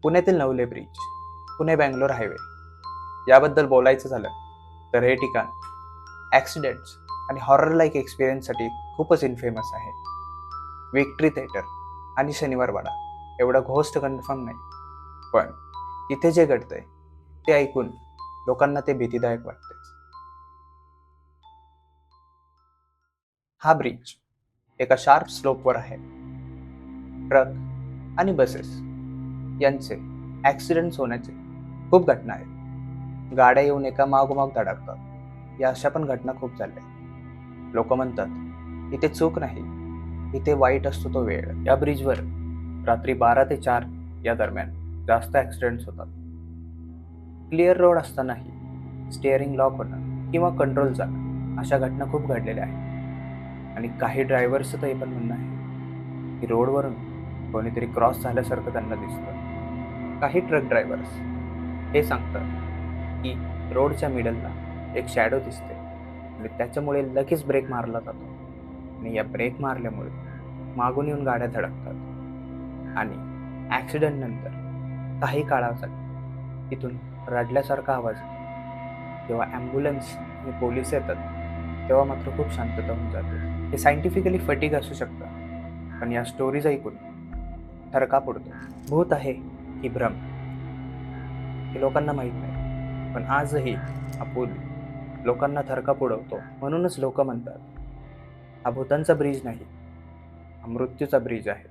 पुण्यातील Navale bridge, Pune Bangalore highway याबद्दल बोलायचं झालं तर हे ठिकाण ॲक्सिडेंट्स आणि हॉरर लाईक एक्सपिरियन्ससाठी खूपच इनफेमस आहे. विक्ट्री थिएटर आणि शनिवारवाडा एवढा घोस्ट कन्फर्म नाही, पण तिथे जे घडतंय ते ऐकून लोकांना ते भीतीदायक वाटते. हा ब्रिज एका शार्प स्लोपवर आहे. ट्रक आणि बसेस यांचे ॲक्सिडेंट्स होण्याचे खूप घटना आहेत. गाड्या येऊन एका मागोमाग धडकतात. या अशा पण घटना खूप झाल्या. लोक म्हणतात इथे चूक नाही, इथे वाईट असतो तो वेळ. या ब्रिजवर रात्री 12 ते 4 या दरम्यान जास्त ॲक्सिडेंट्स होतात. क्लिअर रोड असतानाही स्टिअरिंग लॉक होणं किंवा कंट्रोल जाणं अशा घटना खूप घडलेल्या आहेत. आणि काही ड्रायव्हर्सचं तर हे पण म्हणणं आहे की रोडवरून कोणीतरी क्रॉस झाल्यासारखं त्यांना दिसतं. काही ट्रक ड्रायव्हर्स हे सांगतात की रोडच्या मिडलला एक शॅडो दिसते आणि त्याच्यामुळे लगेच ब्रेक मारला जातो आणि या ब्रेक मारल्यामुळे मागून येऊन गाड्या धडकतात आणि ॲक्सिडेंट नंतर काही काळासाठी तिथून रडल्यासारखा आवाज येतो. जेव्हा ॲम्ब्युलन्स आणि पोलीस येतात तेव्हा मात्र खूप शांतता होऊन जाते. हे सायंटिफिकली फटीग असू शकतं, पण या स्टोरीज ऐकून थरकाप उडतो. भूत आहे की भ्रम हे लोकांना माहीत नाही, पण आजही हा पूल लोकांना थरकाप उडवतो. म्हणूनच लोक म्हणतात हा भूतांचा ब्रिज नाही, हा मृत्यूचा ब्रिज आहे.